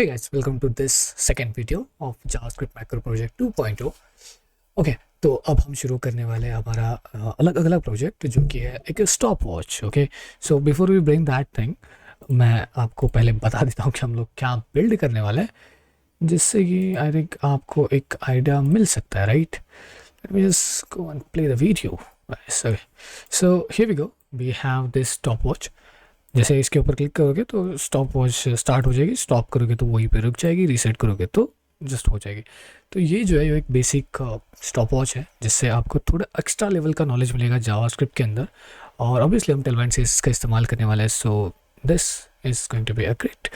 Hey guys, welcome to this second video of JavaScript Macro Project 2.0. Okay, तो अब हम शुरू करने वाले हैं हमारा अलग अलग प्रोजेक्ट जो कि है एक stop watch. Okay, so before we bring that thing, मैं आपको पहले बता देता हूँ कि हम लोग क्या बिल्ड करने वाले हैं, जिससे कि आई थिंक आपको एक आइडिया मिल सकता है. Right, let me just go and play the video. So here we go, we have this stop watch. जैसे इसके ऊपर क्लिक करोगे तो स्टॉप वॉच स्टार्ट हो जाएगी, स्टॉप करोगे तो वहीं पे रुक जाएगी, रीसेट करोगे तो जस्ट हो जाएगी. तो ये जो है ये एक बेसिक स्टॉप वॉच है जिससे आपको थोड़ा एक्स्ट्रा लेवल का नॉलेज मिलेगा जावास्क्रिप्ट के अंदर. और ऑब्वियसली हम टेलवाइंड से इसका इस्तेमाल करने वाले हैं. So this is going to be a great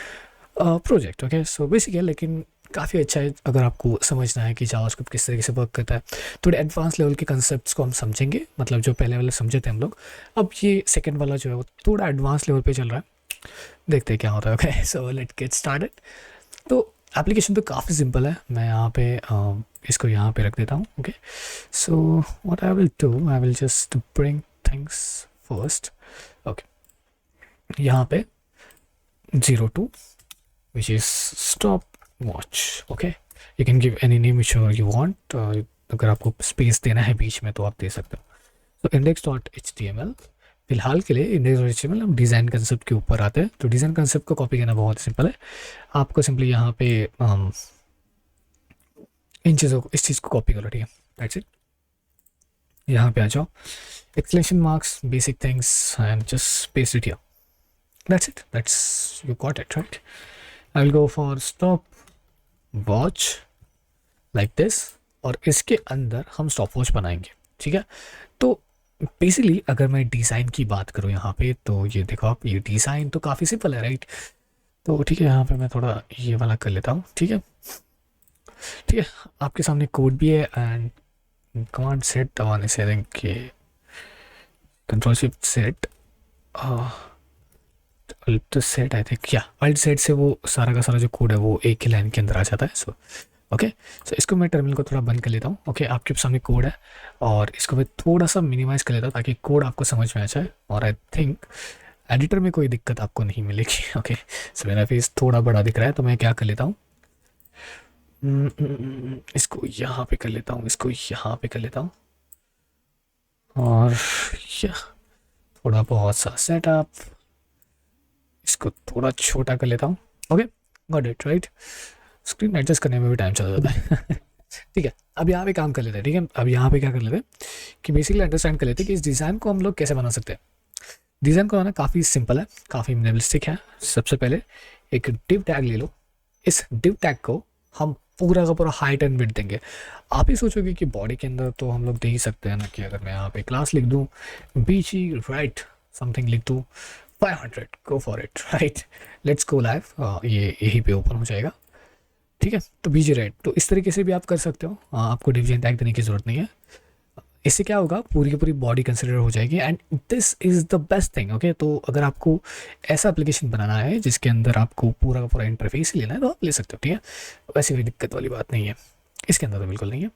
project. Okay, so basic है लेकिन काफ़ी अच्छा है अगर आपको समझना है कि जावास्क्रिप्ट किस तरीके से वर्क करता है. थोड़े एडवांस लेवल के कंसेप्ट्स को हम समझेंगे, मतलब जो पहले वाले समझे थे हम लोग, अब ये सेकंड वाला जो है वो थोड़ा एडवांस लेवल पे चल रहा है. देखते हैं क्या होता है. Okay, so let's get started. तो एप्लीकेशन तो काफ़ी सिंपल है. मैं यहाँ पे इसको यहाँ पे रख देता हूँ. Okay, so what I will do, I will just bring things first. Okay, यहाँ पे 02 which is stopwatch. okay, you can give any name whichever you want. अगर आपको स्पेस देना है बीच में तो आप दे सकते हो. तो index.html फिलहाल के लिए index.html हम डिज़ाइन कंसेप्ट के ऊपर आते हैं. तो डिज़ाइन कंसेप्ट को कॉपी करना बहुत सिंपल है. आपको सिंपली यहाँ पे इन चीज़ों को, इस चीज़ को कॉपी करो. ठीक है, दैट्स इट. यहाँ पे आ जाओ, exclamation marks, basic things and just paste it here. That's it. You got it, right? I'll go for stopwatch like this. और इसके अंदर हम stopwatch बनाएंगे. ठीक है, तो बेसिकली अगर मैं डिज़ाइन की बात करूँ यहाँ पे, तो ये देखो आप, ये डिज़ाइन तो काफ़ी सिंपल है. राइट, तो ठीक है, यहाँ पे मैं थोड़ा ये वाला कर लेता हूँ. ठीक है, आपके सामने कोड भी है एंड कमांड सेट दबाने से आई थिंक ये control shift set alt set, I think या अल्ट सेट से वो सारा का सारा जो कोड है वो एक ही लाइन के अंदर आ जाता है. सो ओके, सो इसको मैं टर्मिनल को थोड़ा बंद कर लेता हूँ. ओके, आपके सामने कोड है और इसको मैं थोड़ा सा मिनिमाइज़ कर लेता हूँ ताकि कोड आपको समझ में आ जाए. और आई थिंक एडिटर में कोई दिक्कत आपको नहीं मिलेगी. ओके, सो मेरा फेस थोड़ा बड़ा दिख रहा है तो मैं क्या कर लेता हूँ, इसको यहाँ पे कर लेता हूँ, इसको यहाँ पे कर लेता हूँ और थोड़ा बहुत सा सेटअप, इसको थोड़ा छोटा कर लेता हूँ. Okay, got it. Right, screen adjust करने में भी टाइम चल जाता है. ठीक है, अब यहाँ पे काम कर लेते हैं. ठीक है, अब यहाँ पे क्या कर लेते हैं कि बेसिकली अंडरस्टैंड कर लेते हैं कि इस डिज़ाइन को हम लोग कैसे बना सकते हैं. डिज़ाइन को बनाना काफ़ी सिंपल है, काफ़ी मिनिमलिस्टिक है. सबसे पहले एक डिव टैग ले लो. इस डिव टैग को हम पूरा का पूरा हाइट एंड विड्थ देंगे. आप ही सोचोगे कि बॉडी के अंदर तो हम लोग दे ही सकते हैं ना, कि अगर मैं यहाँ पे क्लास लिख दूँ, बीची राइट समथिंग लिख दूँ 500, गो for it. Right, let's go live. ये यहीं पे ओपन हो जाएगा. ठीक है, तो बीजी राइट, तो इस तरीके से भी आप कर सकते हो. आपको डिवीजन टैग देने की ज़रूरत नहीं है. इससे क्या होगा, पूरी की पूरी बॉडी कंसिडर हो जाएगी and this is the best thing. Okay, तो अगर आपको ऐसा एप्लीकेशन बनाना है जिसके अंदर आपको पूरा का पूरा इंटरफेस ही लेना है तो आप ले सकते हो. ठीक है, वैसे कोई दिक्कत वाली बात नहीं है, इसके अंदर तो बिल्कुल नहीं है.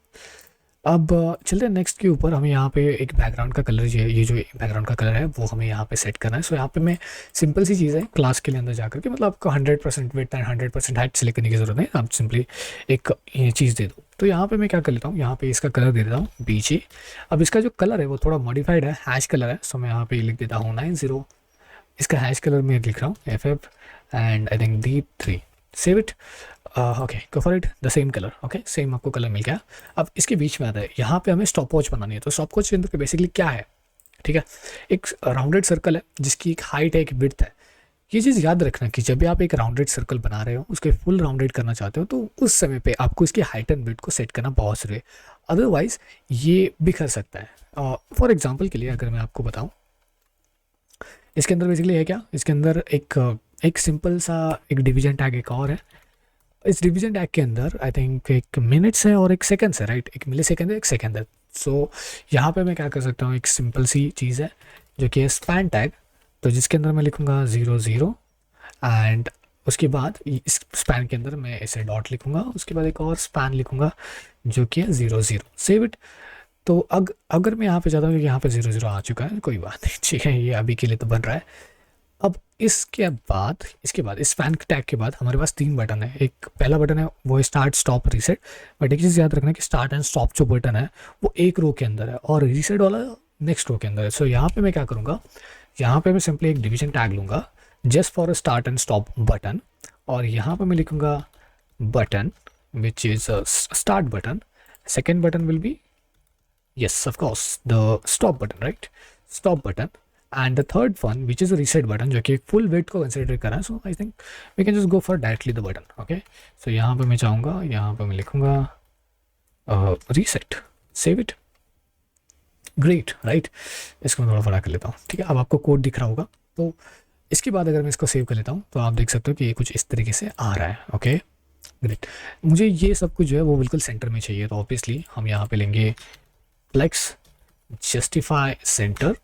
अब चलते हैं नेक्स्ट के ऊपर. हमें यहाँ पे एक बैकग्राउंड का कलर, ये जो बैकग्राउंड का कलर है वो हमें यहाँ पे सेट करना है. सो यहाँ पे मैं सिंपल सी चीज़ है, क्लास के लिए अंदर जाकर के, मतलब आपको 100% विड्थ एंड 100% हाइट सेलेक्ट करने की ज़रूरत नहीं. आप सिंपली एक ये चीज़ दे दो. तो यहाँ पे मैं क्या कर लेता हूँ, यहाँ पे इसका कलर दे देता हूँ बीची. अब इसका जो कलर है वो थोड़ा मॉडिफाइड है, हैश कलर है. सो मैं यहाँ पे लिख देता हूँ 90. इसका हैश कलर मैं लिख रहा हूँ FF and I think D3. Save it. Okay, go for it, the same colour. Okay, same आपको कलर मिल गया. अब इसके बीच में आता है, यहाँ पे हमें स्टॉप वॉच बनानी है. तो स्टॉप वॉच के अंदर बेसिकली क्या है, ठीक है, एक राउंडेड सर्कल है जिसकी एक हाइट है, एक विड्थ है. ये चीज़ याद रखना कि जब भी आप एक राउंडेड सर्कल बना रहे हो, उसके फुल राउंडेड करना चाहते हो, तो उस समय पे आपको इसकी हाइट एंड विड्थ को सेट करना बहुत ज़रूरी है, अदरवाइज़ ये बिखर सकता है. फॉर एग्जाम्पल के लिए अगर मैं आपको बताऊँ, इसके अंदर बेसिकली है क्या, इसके अंदर एक सिंपल सा एक डिवीजन टैग एक और है. इस डिवीजन टैग के अंदर आई थिंक एक मिनट्स है और एक सेकंड्स है. राइट, एक मिली सेकेंड है, एक सेकंड है. सो यहाँ पे मैं क्या कर सकता हूँ, एक सिंपल सी चीज़ है जो कि है स्पैन टैग. तो जिसके अंदर मैं लिखूँगा 00 एंड उसके बाद इस स्पैन के अंदर मैं ऐसे डॉट लिखूँगा, उसके बाद एक और स्पैन लिखूँगा जो कि है 00. Save it. तो अगर मैं यहाँ पे जाता हूँ, क्योंकि यहाँ पे 00 आ चुका है, कोई बात नहीं. ठीक है, ये अभी के लिए तो बन रहा है. अब इसके बाद इस फैन टैग के बाद हमारे पास 3 बटन है। एक पहला बटन है वो है स्टार्ट स्टॉप रीसेट, बट एक चीज़ याद रखना कि स्टार्ट एंड स्टॉप जो बटन है वो एक रो के अंदर है और रीसेट वाला नेक्स्ट रो के अंदर है। सो यहाँ पे मैं क्या करूँगा, यहाँ पे मैं सिंपली एक डिवीजन टैग लूँगा just for a start and stop button, और यहाँ पे मैं लिखूँगा button which is a start button. Second button will be yes of course the stop button, right, stop button, and the third one which is a reset button जो कि full weight को consider कर रहा है। so I think we can just go for directly the button, okay। so यहाँ पे मैं चाहूँगा, यहाँ पे मैं लिखूँगा reset, save it, great, right। इसको मैं थोड़ा बड़ा कर लेता हूँ, ठीक है। अब आपको कोड दिख रहा होगा, तो इसके बाद अगर मैं इसको सेव कर लेता हूँ तो आप देख सकते हो कि ये कुछ इस तरीके से आ रहा है, ओके ग्रेट। मुझे ये सब कुछ जो है वो बिल्कुल सेंटर में चाहिए, तो ऑब्वियसली हम यहाँ पे लेंगे flex justify center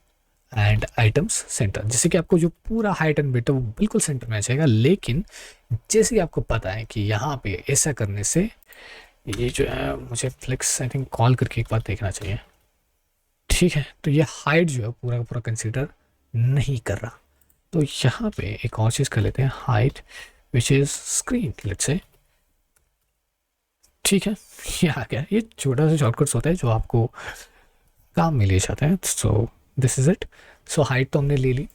and items center, जिससे कि आपको जो पूरा हाइट एंड विड्थ है वो बिल्कुल सेंटर में आ जाएगा। लेकिन जैसे कि आपको पता है कि यहाँ पे ऐसा करने से ये जो है, मुझे फ्लेक्स आई थिंक कॉल करके एक बार देखना चाहिए, ठीक है। तो ये हाइट जो है पूरा का पूरा कंसिडर नहीं कर रहा, तो यहाँ पे एक और चीज़ कर लेते हैं, height which is screen let's say, ठीक है। ये आ गया, ये छोटा सा शॉर्टकट्स होता है जो आपको काम में ले जाते हैं। So this is it. So height तो हमने ले ली,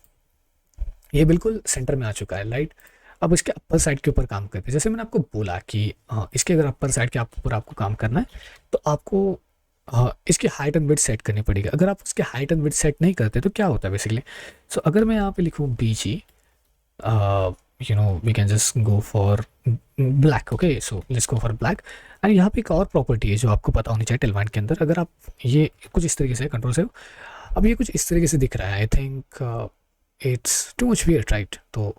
ये बिल्कुल सेंटर में आ चुका है, राइट। अब इसके अपर साइड के ऊपर काम करते हैं। जैसे मैंने आपको बोला कि इसके अगर अपर साइड के ऊपर आपको काम करना है तो आपको इसकी हाइट एंड विड्थ सेट करनी पड़ेगी। अगर आप इसके हाइट एंड विड्थ सेट नहीं करते तो क्या होता है बेसिकली। सो अगर मैं यहाँ पे लिखूँ BG, you know we can just go for black, okay, so let's go for black। And यहाँ पे एक और प्रॉपर्टी है जो आपको पता होनी चाहिए टेलवाइन के अंदर। अगर आप ये कुछ इस तरीके से कंट्रोल से, अब ये कुछ इस तरीके से दिख रहा है, I think it's too much weird, right. तो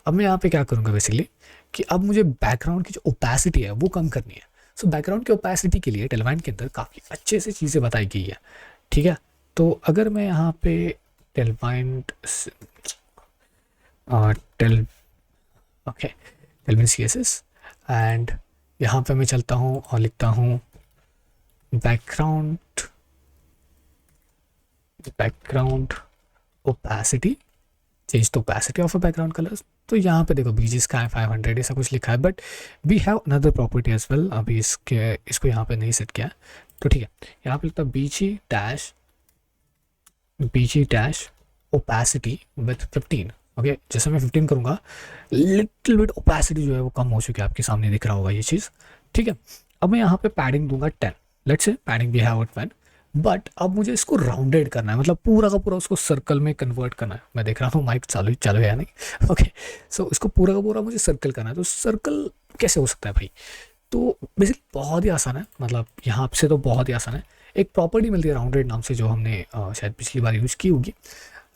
अब मैं यहाँ पे क्या करूँगा बेसिकली कि अब मुझे बैकग्राउंड की जो ओपेसिटी है वो कम करनी है। सो बैकग्राउंड की ओपेसिटी के लिए टेलवाइन के अंदर काफ़ी अच्छे से चीज़ें बताई गई है, ठीक है। तो अगर मैं यहाँ पे Tailwind tell okay Tailwind CSS and यहाँ पे मैं चलता हूँ और लिखता हूँ background opacity, change the opacity of a background colours. तो यहाँ पे देखो BG Sky 500 ऐसा कुछ लिखा है, but we have another property as well. अभी इसको यहाँ पे नहीं सेट किया, तो ठीक है। यहाँ पे लिखता है BG dash opacity with 15, okay. जैसे मैं 15 करूँगा, लिटिल बिट ओपेसिटी जो है वो कम हो चुकी है, आपके सामने दिख रहा होगा ये चीज़, ठीक है। अब मैं यहाँ पे पैडिंग दूंगा 10, लेट्स से पैडिंग भी है 10, बट अब मुझे इसको राउंडेड करना है, मतलब पूरा का पूरा उसको सर्कल में कन्वर्ट करना है। मैं देख रहा हूँ माइक चालू है या नहीं, ओके। सो इसको पूरा का पूरा मुझे सर्कल करना है। तो सर्कल कैसे हो सकता है भाई, तो बेसिकली बहुत ही आसान है, मतलब यहाँ से तो बहुत ही आसान है। एक प्रॉपर्टी मिलती है राउंडेड नाम से जो हमने शायद पिछली बार यूज़ की होगी।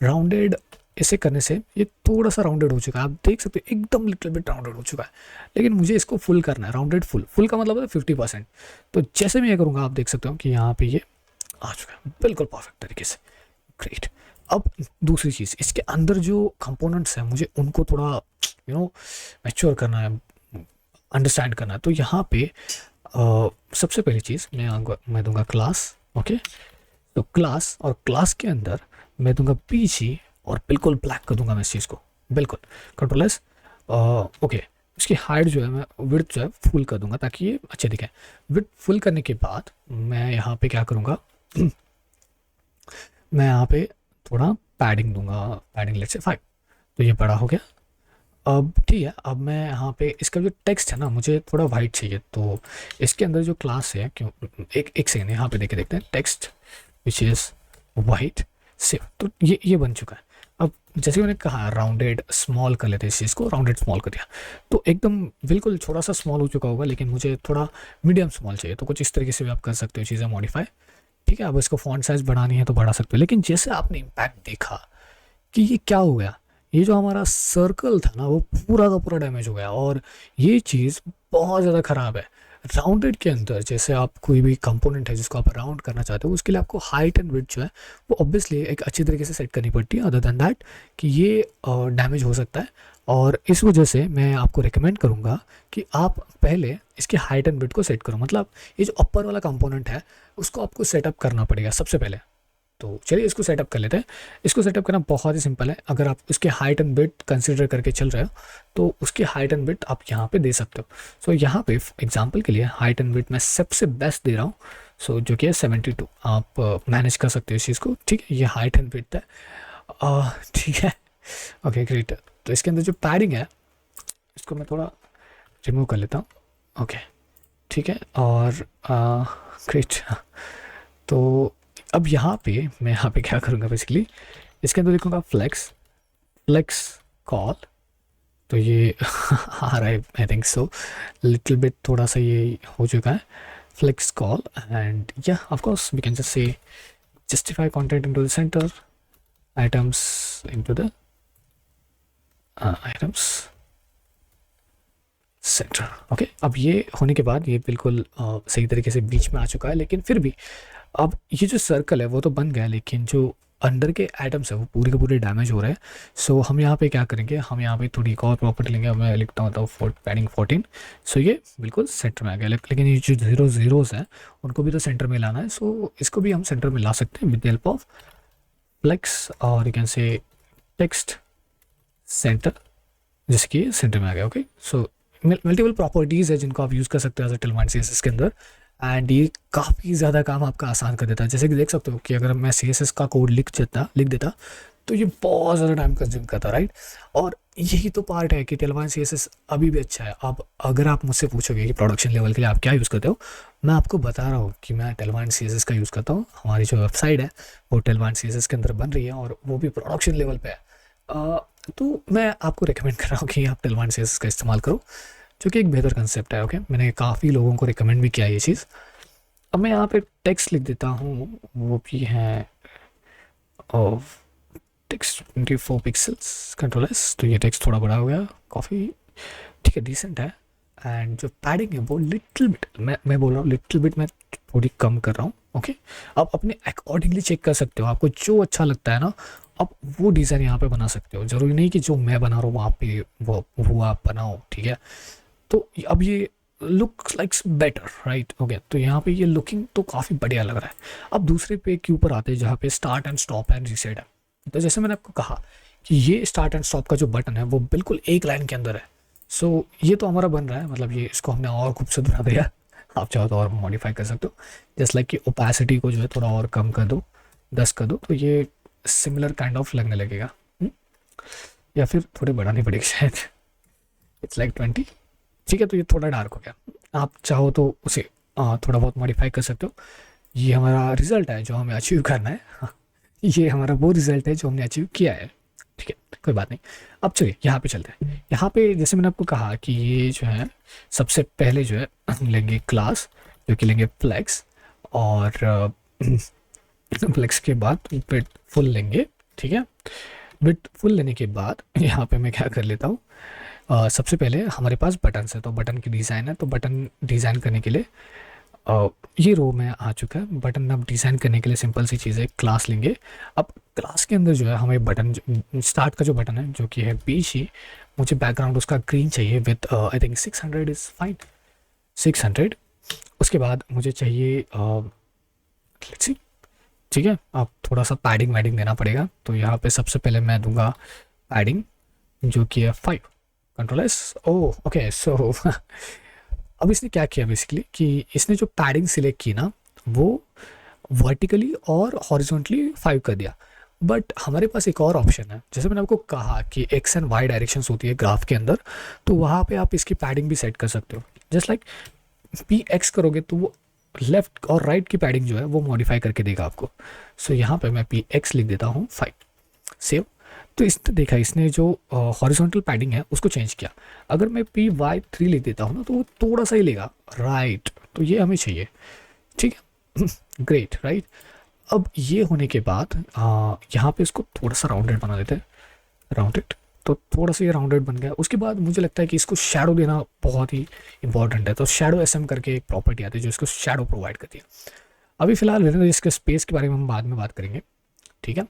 राउंडेड ऐसे करने से ये थोड़ा सा राउंडेड हो चुका है, आप देख सकते हो एकदम लिटिल बिट राउंडेड हो चुका है। लेकिन मुझे इसको फुल करना है, राउंडेड फुल का मतलब है 50%। तो जैसे मैं ये करूँगा आप देख सकते हो कि यहाँ पे ये आ चुका है बिल्कुल परफेक्ट तरीके से, ग्रेट। अब दूसरी चीज़, इसके अंदर जो कंपोनेंट्स हैं मुझे उनको थोड़ा मैच्योर करना है, अंडरस्टैंड करना है। तो यहाँ पे सबसे पहली चीज़ मैं दूंगा क्लास, ओके। तो क्लास, और क्लास के अंदर मैं दूंगा BG और बिल्कुल ब्लैक कर दूंगा मैं इस चीज़ को, बिल्कुल कंट्रोल एस, ओके। इसकी हाइट जो है मैं विड्थ जो है फुल कर दूंगा ताकि ये अच्छे दिखे। विड्थ फुल करने के बाद मैं यहाँ पे क्या करूँगा मैं यहाँ पे थोड़ा पैडिंग दूंगा, पैडिंग लेट्स से 5, तो ये बड़ा हो गया। अब ठीक है, अब मैं यहाँ पे इसका जो टेक्स्ट है ना मुझे थोड़ा वाइट चाहिए, तो इसके अंदर जो क्लास है क्यों, एक सेकेंड यहाँ पे देखते हैं, text which is white save. तो ये बन चुका है। अब जैसे मैंने कहा राउंडेड स्मॉल कर लेते हैं इस चीज़ को, राउंडेड स्मॉल कर दिया तो एकदम बिल्कुल छोटा सा स्मॉल हो चुका होगा, लेकिन मुझे थोड़ा मीडियम स्मॉल चाहिए। तो कुछ इस तरीके से भी आप कर सकते हो चीज़ें मॉडिफाई, ठीक है। अब इसको फॉन्ट साइज़ बढ़ानी है तो बढ़ा सकते हो। लेकिन जैसे आपने इम्पैक्ट देखा कि ये क्या हो गया, ये जो हमारा सर्कल था ना वो पूरा का पूरा डैमेज हो गया, और ये चीज़ बहुत ज़्यादा ख़राब है। राउंडेड के अंदर जैसे आप कोई भी कंपोनेंट है जिसको आप राउंड करना चाहते हो, उसके लिए आपको हाइट एंड विड्थ जो है वो ऑब्वियसली एक अच्छी तरीके से सेट करनी पड़ती है, अदर दैन दैट कि ये डैमेज हो सकता है। और इस वजह से मैं आपको रिकमेंड करूँगा कि आप पहले इसकी हाइट एंड विड्थ को सेट करो, मतलब ये जो अपर वाला कंपोनेंट है उसको आपको सेटअप करना पड़ेगा सबसे पहले, तो चलिए इसको सेटअप कर लेते हैं। इसको सेटअप करना बहुत ही सिंपल है। अगर आप उसके हाइट एंड विड्थ कंसिडर करके चल रहे हो तो उसकी हाइट एंड विड्थ आप यहाँ पे दे सकते हो। सो यहाँ पे एग्जांपल के लिए हाइट एंड विड्थ मैं सबसे बेस्ट दे रहा हूँ, सो जो कि है 72। आप मैनेज कर सकते हो इस चीज़ को, ठीक है। ये हाइट एंड विड्थ है, ठीक है। Okay great. तो इसके अंदर जो पैडिंग है इसको मैं थोड़ा रिमूव कर लेता हूँ, ओके ठीक है। और ग्रेट। तो अब यहाँ पे मैं यहाँ पे क्या करूँगा बेसिकली, इसके अंदर लिखूँगा फ्लेक्स, फ्लेक्स कॉल। तो ये आ रहा है I think so, little bit थोड़ा सा ये हो चुका है, फ्लेक्स कॉल। एंड या of course we can just say justify content into the center, items into the items center, okay. अब ये होने के बाद ये बिल्कुल सही तरीके से बीच में आ चुका है, लेकिन फिर भी अब ये जो सर्कल है वो तो बन गया, लेकिन जो अंदर के आइटम्स है वो पूरे के पूरे डैमेज हो रहे हैं। सो हम यहाँ पे क्या करेंगे, हम यहाँ पे थोड़ी एक और प्रॉपर्टी लेंगे। मैं लिखता हूँ तो पैडिंग 14। सो ये बिल्कुल सेंटर में आ गया, लेकिन ये जो जीरोज हैं उनको भी तो सेंटर में लाना है। सो इसको भी हम सेंटर में ला सकते हैं with the help of flex, और you can say text centre, जैसे कि सेंटर में आ गया, ओके। सो मल्टीपल प्रॉपर्टीज़ है जिनको आप यूज़ कर सकते हो एज टेलमाइंड CSS के अंदर, एंड ये काफ़ी ज़्यादा काम आपका आसान कर देता है। जैसे कि देख सकते हो कि अगर मैं CSS का कोड लिख देता तो ये बहुत ज़्यादा टाइम कंज्यूम करता, राइट। और यही तो पार्ट है कि टेलमाइंड CSS अभी भी अच्छा है। अब अगर आप मुझसे पूछोगे कि प्रोडक्शन लेवल के लिए आप क्या यूज़ करते हो, मैं आपको बता रहा हूँ कि मैं टेलमाइंड CSS का यूज़ करता हूँ। हमारी जो वेबसाइट है वो टेलमाइंड CSS के अंदर बन रही है, और वो भी प्रोडक्शन लेवल पे है। तो मैं आपको रिकमेंड कर रहा हूँ कि आप टेलमाइंड CSS का इस्तेमाल करो, जो कि एक बेहतर कंसेप्ट है, ओके। मैंने काफ़ी लोगों को रिकमेंड भी किया ये चीज़। अब मैं यहाँ पे टेक्स्ट लिख देता हूँ, वो भी है of text 24 pixels, control S. तो ये टेक्स्ट थोड़ा बड़ा हो गया, काफ़ी ठीक है, डिसेंट है। एंड जो पैडिंग है वो लिटिल बिट, मैं बोल रहा हूँ लिटिल बिट मैं थोड़ी कम कर रहा हूँ, ओके। आप अपने अकॉर्डिंगली चेक कर सकते हो, आपको जो अच्छा लगता है ना आप वो डिज़ाइन यहाँ पे बना सकते हो। ज़रूरी नहीं कि जो मैं बना रहा हूँ वहाँ पे वो आप बनाओ, ठीक है। तो अब ये looks likes better, right, okay. तो यहाँ पे ये लुकिंग तो काफ़ी बढ़िया लग रहा है। अब दूसरे पे के ऊपर आते हैं जहाँ पे start and stop and reset है। तो जैसे मैंने आपको कहा कि ये स्टार्ट एंड स्टॉप का जो बटन है वो बिल्कुल एक लाइन के अंदर है। सो ये तो हमारा बन रहा है, मतलब ये इसको हमने और खूबसूरत बना दिया। आप चाहो तो और मॉडिफाई कर सकते हो, जस्ट लाइक कि ओपेसिटी को जो है थोड़ा और कम कर दो, 10 कर दो, तो ये सिमिलर काइंड ऑफ लगने लगेगा। या फिर थोड़े बढ़ानी पड़ेगी शायद, इट्स लाइक 20, ठीक है। तो ये थोड़ा डार्क हो गया, आप चाहो तो उसे थोड़ा बहुत मॉडिफाई कर सकते हो। ये हमारा रिजल्ट है जो हमें अचीव करना है। ये हमारा वो रिजल्ट है जो हमने अचीव किया है, ठीक है, कोई बात नहीं। अब चलिए यहाँ पे चलते हैं। यहाँ पे जैसे मैंने आपको कहा कि ये जो है सबसे पहले जो है हम लेंगे क्लास, जो कि लेंगे फ्लेक्स, और फ्लेक्स के बाद विड्थ फुल लेंगे, ठीक है। विड्थ फुल लेने के बाद यहाँ पे मैं क्या कर लेता हूँ, सबसे पहले हमारे पास बटन है, तो बटन की डिज़ाइन है। तो बटन डिज़ाइन करने के लिए ये रो में आ चुका है। बटन अब डिज़ाइन करने के लिए सिंपल सी चीज़ है, क्लास लेंगे। अब क्लास के अंदर जो है हमें बटन स्टार्ट का जो बटन है जो कि है पीछे, मुझे बैकग्राउंड उसका ग्रीन चाहिए with I think 600 is fine, 600। उसके बाद मुझे चाहिए लेट्स सी, ठीक है। अब थोड़ा सा पैडिंग वैडिंग देना पड़ेगा, तो यहाँ पे सबसे पहले मैं दूंगा पैडिंग जो कि है 5, control S. Oh okay. So अब इसने क्या किया बेसिकली कि इसने जो पैडिंग सिलेक्ट की ना वो वर्टिकली और हॉरिजॉन्टली 5 कर दिया। बट हमारे पास एक और ऑप्शन है, जैसे मैंने आपको कहा कि एक्स एंड वाई डायरेक्शंस होती है ग्राफ के अंदर, तो वहाँ पे आप इसकी पैडिंग भी सेट कर सकते हो। जस्ट लाइक पी एक्स करोगे तो वो लेफ्ट और राइट की पैडिंग जो है वो मॉडिफाई करके देगा आपको। सो यहाँ पे मैं पी एक्स लिख देता हूँ 5, सेव। तो इसने देखा, इसने जो हॉरिजॉन्टल पैडिंग है उसको चेंज किया। अगर मैं PY3 लिख देता हूँ ना तो वो थोड़ा सा ही लेगा, राइट। तो ये हमें चाहिए, ठीक है। Great, right. अब ये होने के बाद यहाँ पे इसको थोड़ा सा राउंडेड बना देते हैं, राउंडेड। तो थोड़ा सा ये राउंडेड बन गया। उसके बाद मुझे लगता है कि इसको शैडो देना बहुत ही इंपॉर्टेंट है। तो शैडो SM करके एक प्रॉपर्टी आती है जो इसको शैडो प्रोवाइड करती है। अभी फिलहाल इसके स्पेस के बारे में हम बाद में बात करेंगे, ठीक है।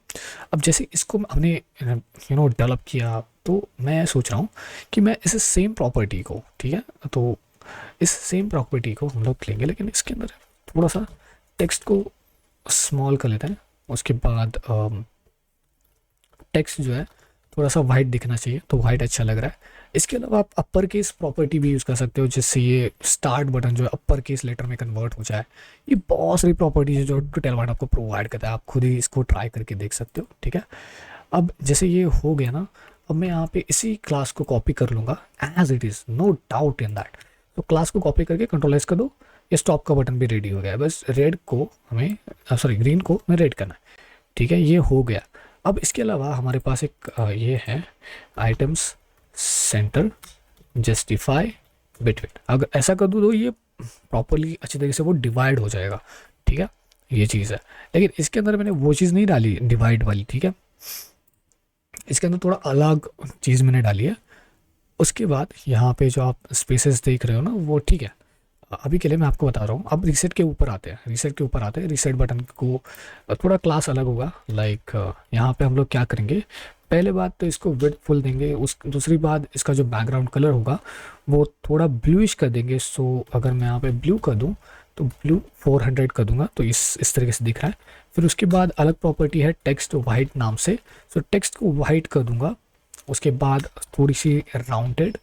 अब जैसे इसको हमने डेवलप किया, तो मैं सोच रहा हूँ कि मैं इस सेम प्रॉपर्टी को, ठीक है, तो इस सेम प्रॉपर्टी को हम लोग लेंगे, लेकिन इसके अंदर थोड़ा सा टेक्स्ट को स्मॉल कर लेते हैं, उसके बाद टेक्स्ट जो है थोड़ा सा वाइट दिखना चाहिए, तो वाइट अच्छा लग रहा है। इसके अलावा आप अपर केस प्रॉपर्टी भी यूज़ कर सकते हो, जिससे ये स्टार्ट बटन जो है अपर केस लेटर में कन्वर्ट हो जाए। ये बहुत सारी प्रॉपर्टीज है जो टेलवाइट आपको प्रोवाइड करता है, आप खुद ही इसको ट्राई करके देख सकते हो, ठीक है। अब जैसे ये हो गया ना, अब मैं यहाँ पे इसी क्लास को कॉपी कर लूँगा as it is, no doubt in that. तो क्लास को कॉपी करके कंट्रोल एस कर दो, ये स्टॉप का बटन भी रेडी हो गया है। बस रेड को हमें सॉरी ग्रीन को हमें रेड करना है, ठीक है, ये हो गया। अब इसके अलावा हमारे पास एक ये है आइटम्स सेंटर जस्टिफाई बिटवीन। अगर ऐसा कर दूँ तो ये प्रॉपरली अच्छी तरीके से वो डिवाइड हो जाएगा, ठीक है, ये चीज़ है। लेकिन इसके अंदर मैंने वो चीज़ नहीं डाली डिवाइड वाली, ठीक है, इसके अंदर थोड़ा अलग चीज़ मैंने डाली है। उसके बाद यहाँ पे जो आप स्पेसेस देख रहे हो ना, वो ठीक है, अभी के लिए मैं आपको बता रहा हूँ। अब रीसेट के ऊपर आते हैं, रीसेट बटन को थोड़ा क्लास अलग होगा। लाइक यहाँ पे हम लोग क्या करेंगे, पहले बात तो इसको विड्थ फुल देंगे, उस दूसरी बात इसका जो बैकग्राउंड कलर होगा वो थोड़ा ब्लूइश कर देंगे। सो अगर मैं यहाँ पे ब्लू कर दूँ तो ब्लू 400 कर दूंगा, तो इस तरीके से दिख रहा है। फिर उसके बाद अलग प्रॉपर्टी है टेक्स्ट वाइट नाम से, सो टेक्स्ट को वाइट कर दूंगा। उसके बाद थोड़ी सी राउंडेड,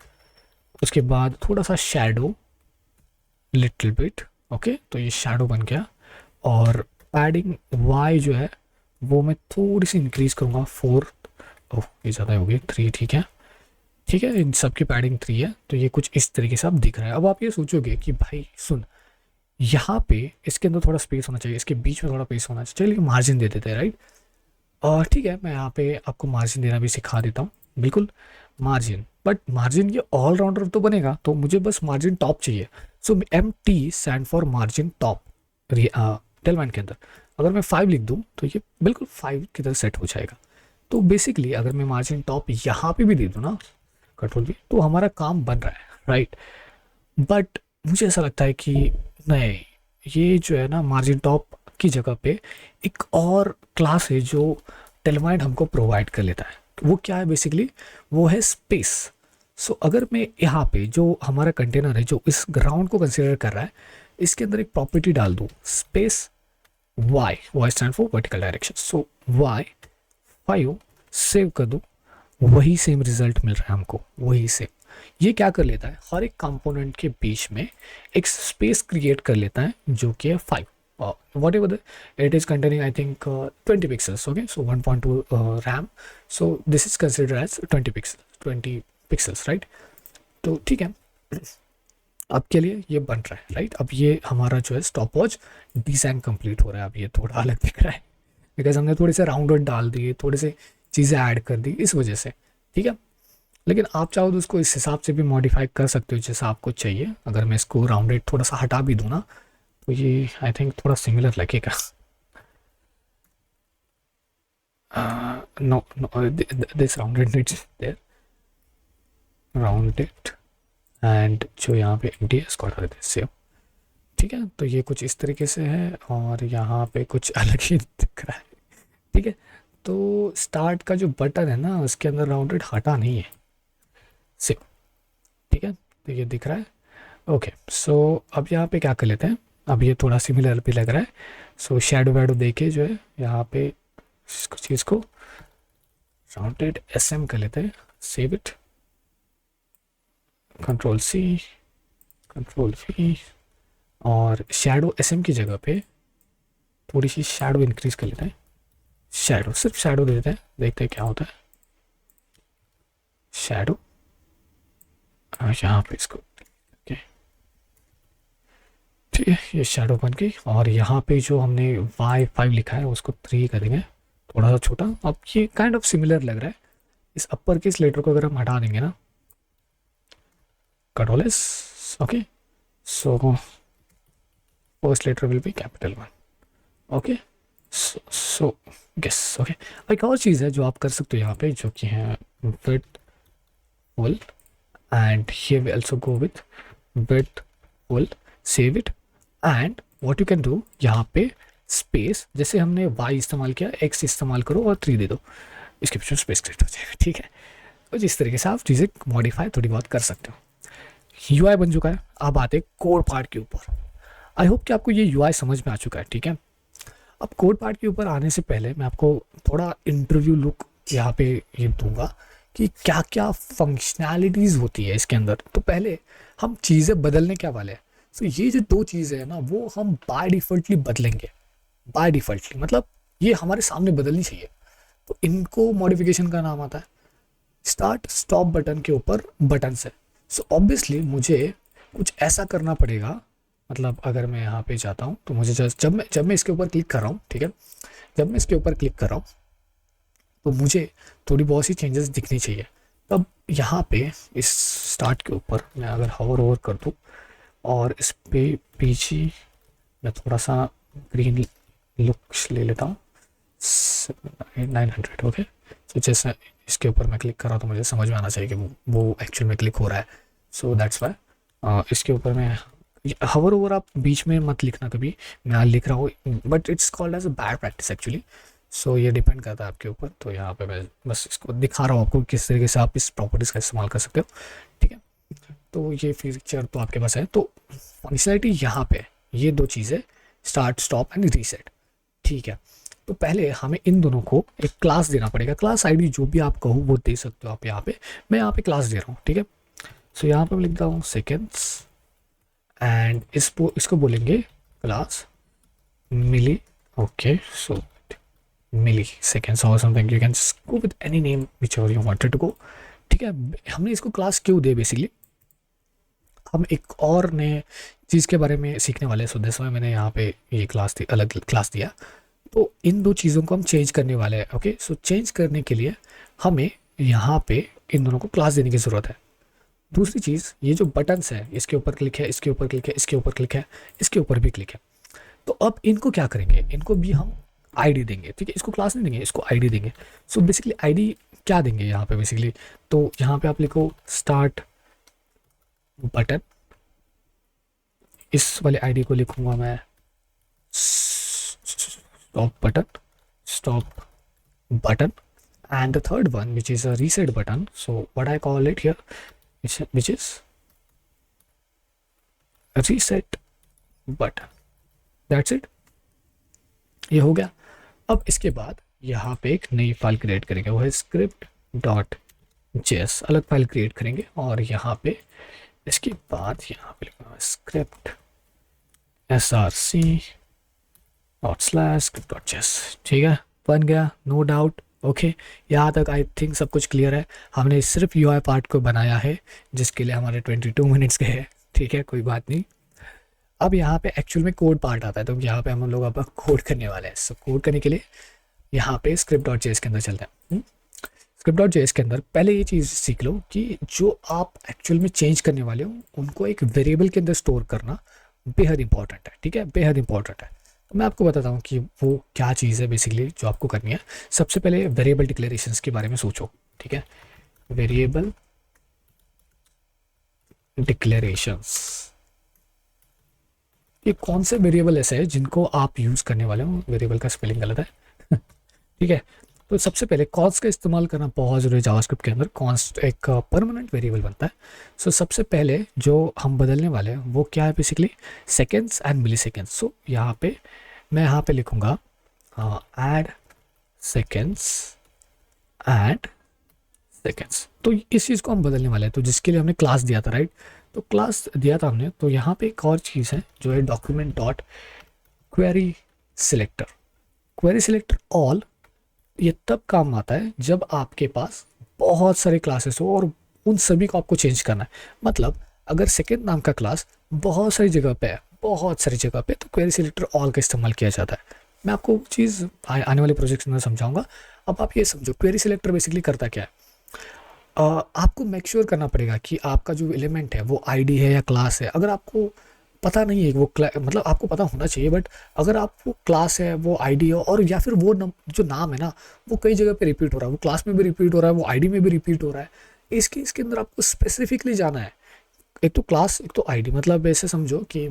उसके बाद थोड़ा सा शेडो लिटिल बिट, ओके, तो ये शेडो बन गया। और पैडिंग वाई जो है वो मैं थोड़ी सी इंक्रीज करूँगा 4, ओह ये ज़्यादा हो गई 3, ठीक है, ठीक है, इन सब की पैडिंग 3 है। तो ये कुछ इस तरीके से अब दिख रहा है। अब आप ये सोचोगे कि भाई सुन, यहाँ पे इसके अंदर थोड़ा स्पेस होना चाहिए, इसके बीच में थोड़ा स्पेस होना चाहिए, चलिए मार्जिन दे देते हैं, राइट। और ठीक है, मैं यहाँ पे आपको मार्जिन देना भी सिखा देता हूँ, बिल्कुल मार्जिन। बट मार्जिन ये ऑलराउंडर तो बनेगा, तो मुझे बस मार्जिन टॉप चाहिए। So MT stand for margin top Tailwind के अंदर। अगर मैं 5 लिख दूँ तो ये बिल्कुल 5 की तरह सेट हो जाएगा। तो बेसिकली अगर मैं मार्जिन टॉप यहाँ पे भी दे दूँ ना, कंट्रोल भी, तो हमारा काम बन रहा है, राइट। बट मुझे ऐसा लगता है कि नहीं, ये जो है ना मार्जिन टॉप की जगह पे एक और क्लास है जो टेलवाइट हमको प्रोवाइड कर लेता है। वो क्या है बेसिकली, वो है स्पेस। सो अगर मैं यहाँ पे जो हमारा कंटेनर है जो इस ग्राउंड को कंसिडर कर रहा है, इसके अंदर एक प्रॉपर्टी डाल दूँ space Y stand for vertical direction. So Y 5 save कर दूँ, वही सेम रिजल्ट मिल रहा है हमको, वही सेम। ये क्या कर लेता है, हर एक कंपोनेंट के बीच में एक स्पेस क्रिएट कर लेता है जो कि है 5, whatever it is containing, I think 20 pixels, okay. So 1.2 RAM, so this is consider as 20 pixels, right. तो ठीक है, अब के लिए ये बन रहा है, राइट। अब ये हमारा जो है स्टॉप वॉच डिज़ाइन कंप्लीट हो रहा है। अब ये थोड़ा अलग दिख रहा है बिकॉज हमने थोड़े से राउंडेड डाल दिए, थोड़े से चीज़ें ऐड कर दी इस वजह से, ठीक है। लेकिन आप चाहो तो उसको इस हिसाब से भी मॉडिफाई कर सकते हो जैसा आपको चाहिए। अगर मैं इसको राउंडेड थोड़ा सा हटा भी दूँ ना, तो ये आई थिंक थोड़ा सिमिलर लगेगा। No this rounded needs there, rounded, and जो यहाँ पे एम टी है इसको हटा देते हैं, सेव, ठीक है। तो ये कुछ इस तरीके से है और यहाँ पे कुछ अलग ही दिख रहा है, ठीक है। तो स्टार्ट का जो बटन है ना उसके अंदर राउंडेड हटा नहीं है, सेव, ठीक है। तो ये दिख रहा है, ओके। सो अब यहाँ पे क्या कर लेते हैं, अब ये थोड़ा सिमिलर भी लग रहा है। सो शेडो वैडो देके जो है यहाँ पे इसको चीज़ को राउंडेड SM कर लेते हैं, save it, control C, control V, और शेडो SM की जगह पे थोड़ी सी शेडो इंक्रीज कर लेते हैं। शेडो, सिर्फ शेडो दे देते हैं, देखते हैं क्या होता है। शेडो यहाँ पे इसको, ओके, ठीक है, ये शेडो बन गई। और यहाँ पे जो हमने Y5 लिखा है उसको 3 कर देंगे, थोड़ा सा छोटा। अब ये काइंड ऑफ सिमिलर लग रहा है। इस अपर केस लेटर को अगर हम हटा देंगे ना, control S, okay, so first letter will be capital 1, okay. So guess, okay. एक और चीज़ है जो आप कर सकते हो यहाँ पे, जो कि है width full, and here we also go with width full, save it, and what you can do, यहाँ पे स्पेस, जैसे हमने y इस्तेमाल किया, x इस्तेमाल करो और 3 दे दो, इसके पीछे स्पेस क्रिएट हो जाएगा, ठीक है। तो जिस तरीके से आप चीज़ें मॉडिफाई थोड़ी बहुत कर सकते हो। UI बन चुका है, अब आते कोर पार्ट के ऊपर। आई होप कि आपको ये UI समझ में आ चुका है, ठीक है। अब कोड पार्ट के ऊपर आने से पहले मैं आपको थोड़ा इंटरव्यू लुक यहाँ पे ये दूंगा कि क्या क्या फंक्शनैलिटीज़ होती है इसके अंदर। तो पहले हम चीज़ें बदलने क्या वाले हैं। तो ये जो दो चीज़ें हैं ना वो हम बाय डिफ़ॉल्टली बदलेंगे। बाय डिफ़ॉल्टली मतलब ये हमारे सामने बदलनी चाहिए। तो इनको मॉडिफिकेशन का नाम आता है स्टार्ट स्टॉप बटन के ऊपर बटन से। सो ऑब्वियसली मुझे कुछ ऐसा करना पड़ेगा। मतलब अगर मैं यहाँ पे जाता हूँ तो मुझे जब मैं इसके ऊपर क्लिक कर रहा हूँ, ठीक है, जब मैं इसके ऊपर क्लिक कर रहा हूँ तो मुझे थोड़ी बहुत सी चेंजेस दिखनी चाहिए। तब यहाँ पे इस स्टार्ट के ऊपर मैं अगर होवर ओवर कर दूँ और इस पे पीछे मैं थोड़ा सा ग्रीन लुक ले लेता हूँ 900, ओके। तो जैसे इसके ऊपर मैं क्लिक कर रहा हूँ तो मुझे समझ में आना चाहिए कि वो एक्चुअल में क्लिक हो रहा है। सो दैट्स वाई इसके ऊपर मैं हवर ओवर आप बीच में मत लिखना कभी, मैं लिख रहा हूँ but it's called as a bad practice actually. So ये डिपेंड करता है आपके ऊपर। तो यहाँ पे मैं बस इसको दिखा रहा हूँ आपको किस तरीके से आप इस प्रॉपर्टीज़ का इस्तेमाल कर सकते हो, ठीक है। तो ये फीचर तो आपके पास है। तो फंक्शनलिटी यहाँ पे ये दो चीज़ें स्टार्ट स्टॉप एंड रीसेट, ठीक है। तो पहले हमें इन दोनों को एक क्लास देना पड़ेगा। क्लास आईडी जो भी आप कहो वो दे सकते हो आप यहाँ पे। मैं यहाँ पे क्लास दे रहा हूँ, ठीक है। सो यहाँ पे मैं लिखता हूँ सेकेंड्स एंड इसको बोलेंगे class milli, okay. So milliseconds और something, you can go with any name whichever you wanted to go, ठीक है। हमने इसको क्लास क्यों दे, बेसिकली हम एक और नए चीज़ के बारे में सीखने वाले हैं। सो दैट्स व्हाई मैंने यहाँ पे ये क्लास दी, अलग क्लास दिया। तो इन दो चीज़ों को हम चेंज करने वाले हैं, ओके। सो चेंज करने के लिए हमें यहाँ पे इन दोनों को क्लास देने की ज़रूरत है। दूसरी चीज़, ये जो बटन्स है इसके ऊपर क्लिक है, इसके ऊपर क्लिक है, इसके ऊपर क्लिक है, इसके ऊपर भी क्लिक है। तो अब इनको क्या करेंगे, इनको भी हम आईडी देंगे, ठीक है। इसको क्लास नहीं देंगे, इसको आईडी देंगे। सो बेसिकली आईडी क्या देंगे यहाँ पे बेसिकली, तो यहाँ पे आप लिखो स्टार्ट बटन, इस वाले आईडी को लिखूंगा मैं stop button, stop button, and the third one which is a reset button. So what I call it here which is a reset button. That's it, ये हो गया। अब इसके बाद यहाँ पे एक नई फाइल क्रिएट करेंगे, वो है स्क्रिप्ट डॉट जेएस। अलग फाइल क्रिएट करेंगे और यहाँ पे इसके बाद यहाँ पे लिखना script src dot slash script dot JS, ठीक है। बन गया, नो डाउट, ओके। यहाँ तक आई थिंक सब कुछ क्लियर है। हमने सिर्फ यूआई पार्ट को बनाया है जिसके लिए हमारे 22 मिनट्स गए हैं, ठीक है, कोई बात नहीं। अब यहाँ पे एक्चुअल में कोड पार्ट आता है, तो यहाँ पे हम लोग अब कोड करने वाले हैं। सो कोड करने के लिए यहाँ पे स्क्रिप्ट डॉट जेएस के अंदर चलते हैं। स्क्रिप्ट डॉट जेएस के अंदर पहले ये चीज़ सीख लो कि जो आप एक्चुअल में चेंज करने वाले हो उनको एक वेरिएबल के अंदर स्टोर करना बेहद इंपॉर्टेंट है, ठीक है, बेहद इंपॉर्टेंट है। तो मैं आपको बताता हूँ कि वो क्या चीज़ है बेसिकली जो आपको करनी है। सबसे पहले वेरिएबल डिक्लेरेशंस के बारे में सोचो, ठीक है। वेरिएबल डिक्लेरेशंस, ये कौन से वेरिएबल ऐसे हैं जिनको आप यूज़ करने वाले हो। वेरिएबल का स्पेलिंग गलत है ठीक है। तो सबसे पहले कॉन्स्ट का इस्तेमाल करना बहुत ज़रूरी है जावास्क्रिप्ट के अंदर। कॉन्स्ट एक परमानेंट वेरिएबल बनता है। सो सबसे पहले जो हम बदलने वाले हैं वो क्या है basically seconds and milliseconds. So यहाँ पे मैं यहाँ पे लिखूँगा ऐड सेकेंड्स एंड सेकेंड्स। तो इस चीज़ को हम बदलने वाले हैं, तो जिसके लिए हमने क्लास दिया था, राइट। तो क्लास दिया था हमने, तो यहाँ पे एक और चीज़ है जो है document dot query selector. Query selector all ये तब काम आता है जब आपके पास बहुत सारे क्लासेस हो और उन सभी को आपको चेंज करना है। मतलब अगर सेकेंड नाम का क्लास बहुत सारी जगह पे है, बहुत सारी जगह पे, तो क्वेरी सिलेक्टर ऑल का इस्तेमाल किया जाता है। मैं आपको चीज़ आने वाले प्रोजेक्ट में समझाऊंगा। अब आप ये समझो क्वेरी सिलेक्टर बेसिकली करता क्या है। आपको मेक श्योर करना पड़ेगा कि आपका जो एलिमेंट है वो आईडी है या क्लास है। अगर आपको पता नहीं है वो मतलब आपको पता होना चाहिए, बट अगर आप वो क्लास है, वो आईडी है, और या फिर वो जो नाम है ना वो कई जगह पे रिपीट हो रहा है, वो क्लास में भी रिपीट हो रहा है, वो आईडी में भी रिपीट हो रहा है, इसके अंदर आपको स्पेसिफिकली जाना है। एक तो क्लास, एक तो आईडी। मतलब ऐसे समझो कि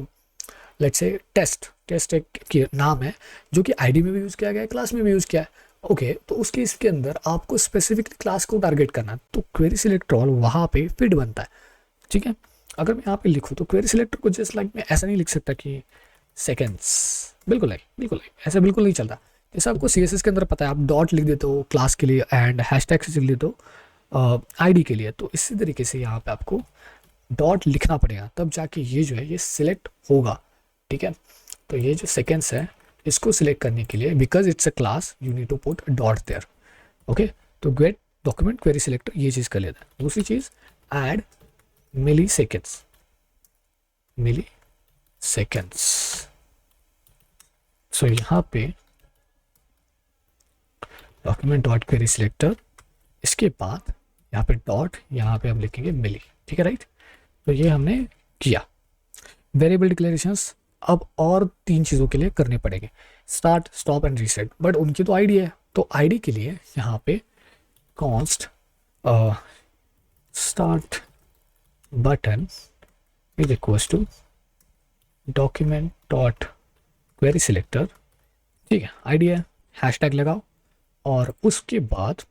लेट्स से टेस्ट एक नाम है जो कि आईडी में भी यूज़ किया गया है, क्लास में भी यूज़ किया है, ओके। तो उसके इसके अंदर आपको स्पेसिफिकली क्लास को टारगेट करना है, तो क्वेरी सिलेक्टर ऑल वहाँ पे फिट बनता है, ठीक है। अगर मैं यहाँ पे लिखूँ तो क्वेरी सिलेक्टर को जस्ट लाइक मैं ऐसा नहीं लिख सकता कि सेकेंड्स। बिल्कुल नहीं, बिल्कुल नहीं, ऐसा बिल्कुल नहीं चलता। जैसे आपको CSS के अंदर पता है, आप डॉट लिख देते हो क्लास के लिए एंड हैशटैग से लिख देते हो आईडी के लिए, तो इसी तरीके से यहाँ पे आपको डॉट लिखना पड़ेगा, तब जाके ये जो है ये सिलेक्ट होगा। ठीक है, तो ये जो सेकेंड्स है इसको सिलेक्ट करने के लिए, because it's a class, you need to put dot there. Okay, तो गेट डॉक्यूमेंट क्वेरी सिलेक्टर ये चीज़ कर लेता है। दूसरी चीज़ add milliseconds, milliseconds. So यहाँ पे डॉक्यूमेंट डॉट क्वेरी सिलेक्टर, इसके बाद यहाँ पे डॉट, यहाँ पे हम लिखेंगे मिली। ठीक है, राइट। तो ये हमने किया। वेरिएबल डिक्लेरेशंस अब और 3 चीज़ों के लिए करने पड़ेंगे, start, stop and reset. But उनकी तो आईडी है, तो आईडी के लिए यहाँ पे const start button is equals to document dot query selector. ठीक है, आईडी है, हैशटैग लगाओ और उसके बाद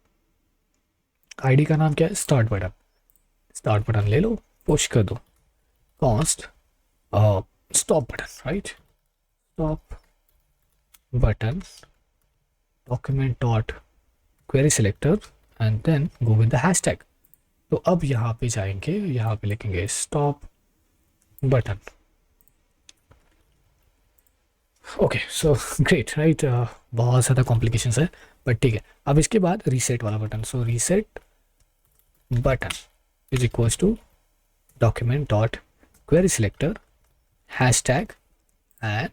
आईडी का नाम क्या है, स्टार्ट बटन। स्टार्ट बटन ले लो, पुश कर दो const stop button, right, stop button document dot query selector and then go with the hashtag. तो अब यहाँ पे जाएंगे, यहाँ पे लिखेंगे stop button. Okay, so great, right. बहुत ज़्यादा कॉम्प्लिकेशंस है, बट ठीक है। अब इसके बाद रीसेट वाला button, so reset button is equals to document dot query selector hashtag and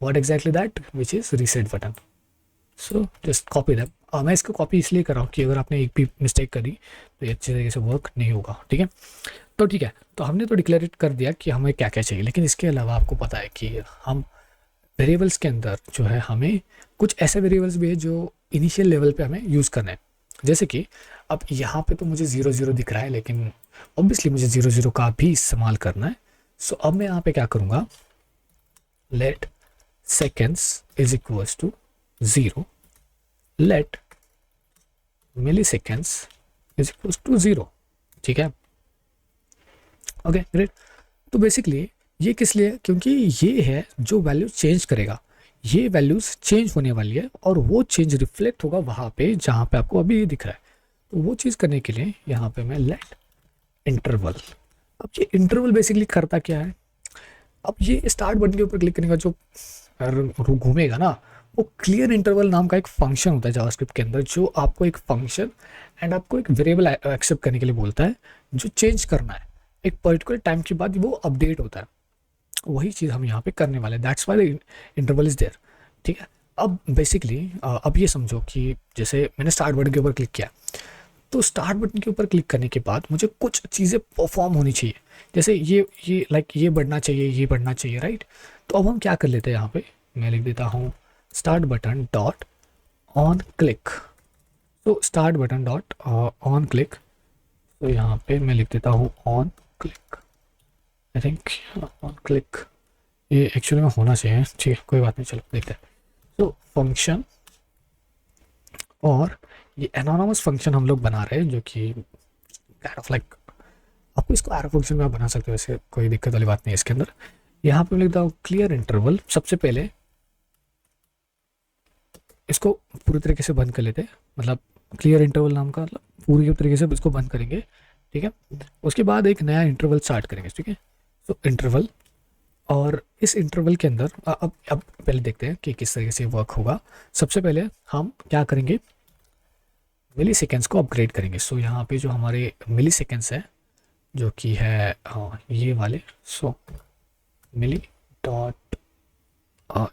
what exactly that which is reset button. So just copy that. मैं इसको कॉपी इसलिए कर रहा हूँ कि अगर आपने एक भी मिस्टेक करी तो ये अच्छी तरीके से वर्क नहीं होगा। ठीक है, तो ठीक है, तो हमने तो डिक्लेरेट कर दिया कि हमें क्या क्या चाहिए, लेकिन इसके अलावा आपको पता है कि हम वेरिएबल्स के अंदर जो है हमें कुछ ऐसे वेरिएबल्स भी है जो इनिशियल लेवल पे हमें यूज़ करना है। जैसे कि अब यहाँ पे तो मुझे 0 0 दिख रहा है, लेकिन ऑब्वियसली मुझे 0 0 का भी इस्तेमाल करना है। सो अब मैं यहाँ पे क्या करूँगा, let seconds is equals to 0, let milliseconds is equals to 0। ठीक है, ओके ग्रेट। तो बेसिकली ये किस लिए, क्योंकि ये है जो वैल्यू चेंज करेगा, ये वैल्यूज चेंज होने वाली है और वो चेंज रिफ्लेक्ट होगा वहाँ पे जहाँ पे आपको अभी दिख रहा है। तो वो चीज़ करने के लिए यहाँ पे मैं लेट इंटरवल। अब ये इंटरवल बेसिकली करता क्या है, अब ये स्टार्ट बटन के ऊपर क्लिक करने का जो घूमेगा ना, वो क्लियर इंटरवल नाम का एक फंक्शन होता है जावास्क्रिप्ट के अंदर, जो आपको एक फंक्शन एंड आपको एक वेरिएबल एक्सेप्ट करने के लिए बोलता है, जो चेंज करना है एक पर्टिकुलर टाइम के बाद वो अपडेट होता है। वही चीज़ हम यहाँ पे करने वाले हैं, that's why the interval is there. ठीक है, अब बेसिकली अब ये समझो कि जैसे मैंने स्टार्ट बटन के ऊपर क्लिक किया, तो स्टार्ट बटन के ऊपर क्लिक करने के बाद मुझे कुछ चीज़ें परफॉर्म होनी चाहिए, जैसे ये लाइक ये बढ़ना चाहिए, ये बढ़ना चाहिए, राइट। तो अब हम क्या कर लेते हैं, यहाँ पे मैं लिख देता हूँ start button dot on click. तो start button dot on click, तो यहाँ पे मैं लिख देता हूँ on click, I think on click ये एक्चुअली में होना चाहिए। ठीक है, कोई बात नहीं, चलो देखते हैं। तो फंक्शन, और ये एनोनिमस फंक्शन हम लोग बना रहे हैं, जो कि काइंड ऑफ लाइक, आपको इसको एरो फंक्शन में आप बना सकते हो, वैसे कोई दिक्कत वाली बात नहीं है इसके अंदर। यहाँ पे मैं लिखता हूँ क्लियर इंटरवल। सबसे पहले इसको पूरी तरीके से बंद कर लेते हैं, मतलब क्लियर इंटरवल नाम का मतलब पूरी तरीके से इसको बंद करेंगे। ठीक है, उसके बाद एक नया इंटरवल स्टार्ट करेंगे। ठीक है, तो इंटरवल, और इस इंटरवल के अंदर अब पहले देखते हैं कि किस तरीके से वर्क होगा। सबसे पहले हम क्या करेंगे, मिली सेकेंड्स को अपग्रेड करेंगे। सो यहाँ पे जो हमारे मिली सेकेंड्स है, जो कि है ये वाले, सो मिली डॉट,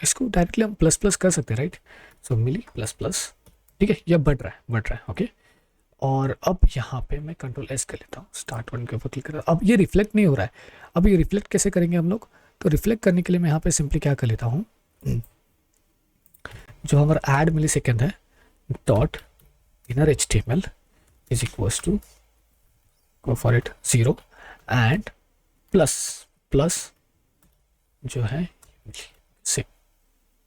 इसको डायरेक्टली हम प्लस प्लस कर सकते हैं, राइट। सो मिली प्लस प्लस, ठीक है, यह बढ़ रहा है, ओके। और अब यहाँ पे मैं कंट्रोल एस कर लेता हूँ, स्टार्ट बटन के ऊपर क्लिक करता हूँ। अब ये रिफ्लेक्ट नहीं हो रहा है, अब ये रिफ्लेक्ट कैसे करेंगे हम लोग, तो रिफ्लेक्ट करने के लिए मैं यहाँ पे सिंपली क्या कर लेता हूँ, जो हमारा ऐड मिली सेकेंड है dot inner HTML is equals to, go for it 0 and plus जो है से।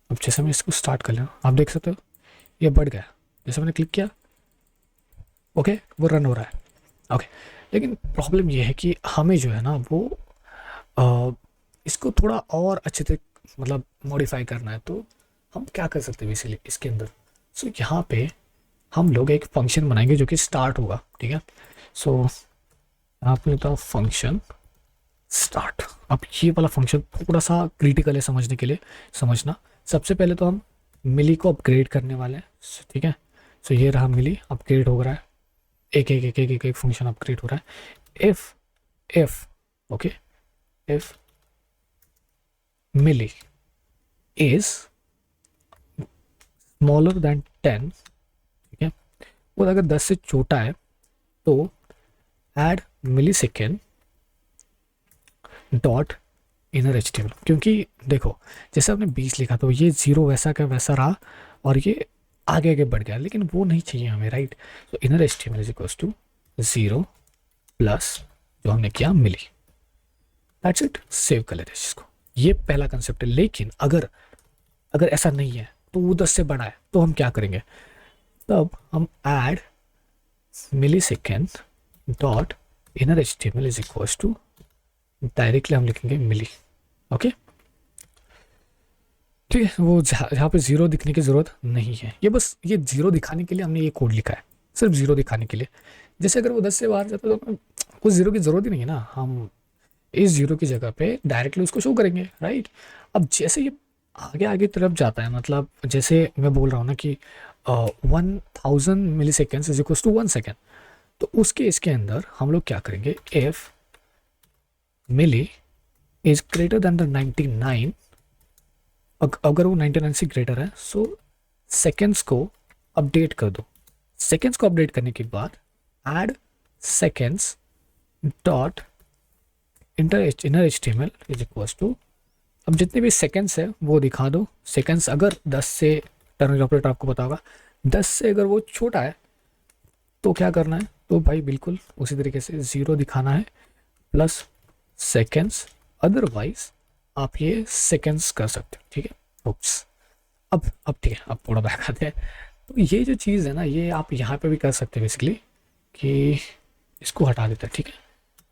अब जैसे मैं इसको स्टार्ट कर लें, आप देख सकते हो ये बढ़ गया, जैसे मैंने क्लिक किया, ओके वो रन हो रहा है, ओके। लेकिन प्रॉब्लम ये है कि हमें जो है ना वो इसको थोड़ा और अच्छे से मतलब मॉडिफाई करना है तो हम क्या कर सकते हैं बेसिकली इसके अंदर। सो यहाँ पे हम लोग एक फंक्शन बनाएंगे जो कि स्टार्ट होगा, ठीक है। सो यहाँ पे लिखता हूँ फंक्शन स्टार्ट। अब ये वाला फंक्शन थोड़ा सा क्रिटिकल है समझने के लिए, समझना। सबसे पहले तो हम मिली को अपग्रेड करने वाले हैं, ठीक है। सो ये रहा मिली, अपग्रेड हो रहा है, एक एक एक एक एक, एक फंक्शन अपग्रेड हो रहा है। If okay, if milli is smaller than 10, ठीक है, और अगर 10 से छोटा है तो add millisecond dot inner HTML. क्योंकि देखो जैसे आपने 20 लिखा तो ये 0 वैसा का वैसा रहा और ये आगे आगे बढ़ गया, लेकिन वो नहीं चाहिए हमें, राइट। तो inner HTML is equals to 0 plus जो हमने किया मिली, दैट्स इट। सेव कर लेते हैं इसको। ये पहला कंसेप्ट है। लेकिन अगर अगर ऐसा नहीं है तो वो 10 से बड़ा है तो हम क्या करेंगे, तब हम add millisecond dot inner HTML is equals to, directly हम लिखेंगे मिली, ओके, ठीक है। वो जहाँ पे 0 दिखने की ज़रूरत नहीं है, ये बस ये 0 दिखाने के लिए हमने ये कोड लिखा है, सिर्फ 0 दिखाने के लिए। जैसे अगर वो 10 से बाहर जाता तो कुछ 0 की ज़रूरत ही नहीं है ना, हम इस 0 की जगह पे डायरेक्टली उसको शो करेंगे, राइट। अब जैसे ये आगे आगे तरफ जाता है, मतलब जैसे मैं बोल रहा हूँ ना कि 1000 milliseconds is equal to 1 second, तो उसके इसके अंदर हम लोग क्या करेंगे, if milli is greater than the 99, अगर वो 99 से ग्रेटर है सो सेकेंड्स को अपडेट कर दो। सेकेंड्स को अपडेट करने के बाद add seconds dot inner HTML is equals to, अब जितने भी सेकेंड्स है वो दिखा दो। सेकेंड्स अगर 10 से, टर्नरी ऑपरेटर आपको पता होगा, 10 से अगर वो छोटा है तो क्या करना है, तो भाई बिल्कुल उसी तरीके से 0 दिखाना है प्लस सेकेंड्स, अदरवाइज आप ये सेकेंड्स कर सकते हो, ठीक है। ओप्स, अब ठीक है, अब थोड़ा बैक आते हैं। तो ये जो चीज़ है ना, ये आप यहाँ पे भी कर सकते हैं बेसिकली, कि इसको हटा देते हैं, ठीक है।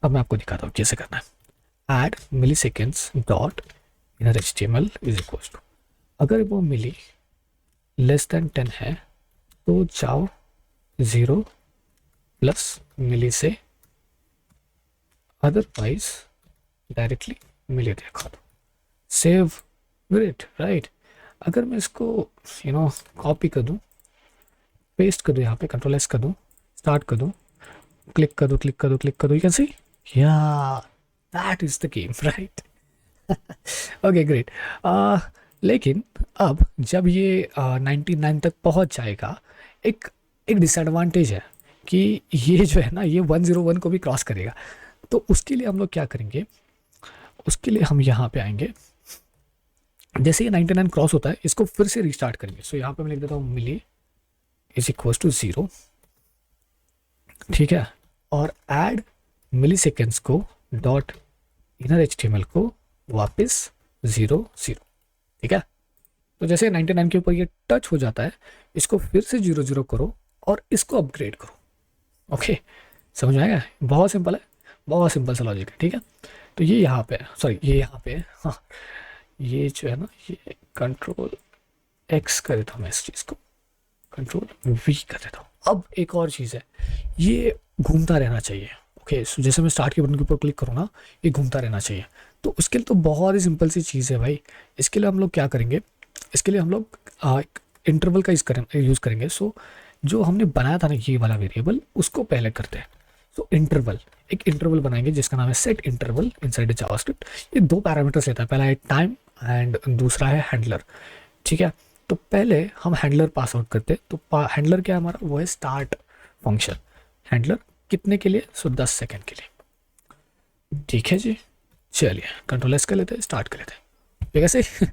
अब मैं आपको दिखाता हूँ कैसे करना है। Add milliseconds dot inner HTML is equals to, अगर वो मिली लेस देन 10 है तो जाओ 0 प्लस मिली से, अदरवाइज डायरेक्टली मिली दिखा दो। Save, great, right. अगर मैं इसको कॉपी कर दूँ, पेस्ट कर दूँ, यहाँ पे कंट्रोल एस कर दूँ, स्टार्ट कर दूँ, क्लिक कर दो, क्लिक कर दो, क्लिक कर दो, यू कैन सी, या that is the game, right. Okay great. लेकिन अब जब ये 99 तक पहुंच जाएगा, एक एक डिसएडवांटेज है कि ये जो है ना, ये 101 को भी क्रॉस करेगा। तो उसके लिए हम लोग क्या करेंगे, उसके लिए हम यहाँ पे आएंगे, जैसे ये 99 क्रॉस होता है इसको फिर से रिस्टार्ट करेंगे। सो यहाँ पे मैं लिख देता हूँ मिली इज इक्वल टू 0, ठीक है, और ऐड मिली सेकेंड्स को डॉट इनर एचटीएमएल को वापस 0 0, ठीक है। तो जैसे 99 के ऊपर ये टच हो जाता है, इसको फिर से 0 0 करो और इसको अपग्रेड करो, ओके। समझ में आएगा, बहुत सिंपल है, बहुत सिंपल सा लॉजिक है, ठीक है। तो ये यहाँ पे है, सॉरी ये यहाँ पे है, हाँ, ये जो है ना, ये कंट्रोल एक्स कर देता हूँ मैं, इस चीज़ को कंट्रोल वी कर देता हूँ। अब एक और चीज़ है, ये घूमता रहना चाहिए, ओके। सो जैसे मैं स्टार्ट के बटन के ऊपर क्लिक करूँ ना, ये घूमता रहना चाहिए। तो उसके लिए तो बहुत ही सिंपल सी चीज़ है भाई। इसके लिए हम लोग क्या करेंगे, इसके लिए हम लोग इंटरवल का यूज़ करेंगे। सो जो हमने बनाया था ना ये वाला वेरिएबल, उसको पहले करते हैं। सो इंटरवल, एक इंटरवल बनाएंगे जिसका नाम है सेट इंटरवल इनसाइड जावास्क्रिप्ट। ये 2 पैरामीटर्स लेता है, पहला है टाइम एंड दूसरा है हैंडलर, ठीक है। तो पहले हम हैंडलर पास आउट करते हैं। तो हैंडलर क्या है हमारा, वो है स्टार्ट फंक्शन। हैंडलर कितने के लिए, सो 10 सेकेंड के लिए, ठीक है जी। चलिए कंट्रोल एस कर लेते हैं, स्टार्ट कर लेते हैं, ठीक है सही।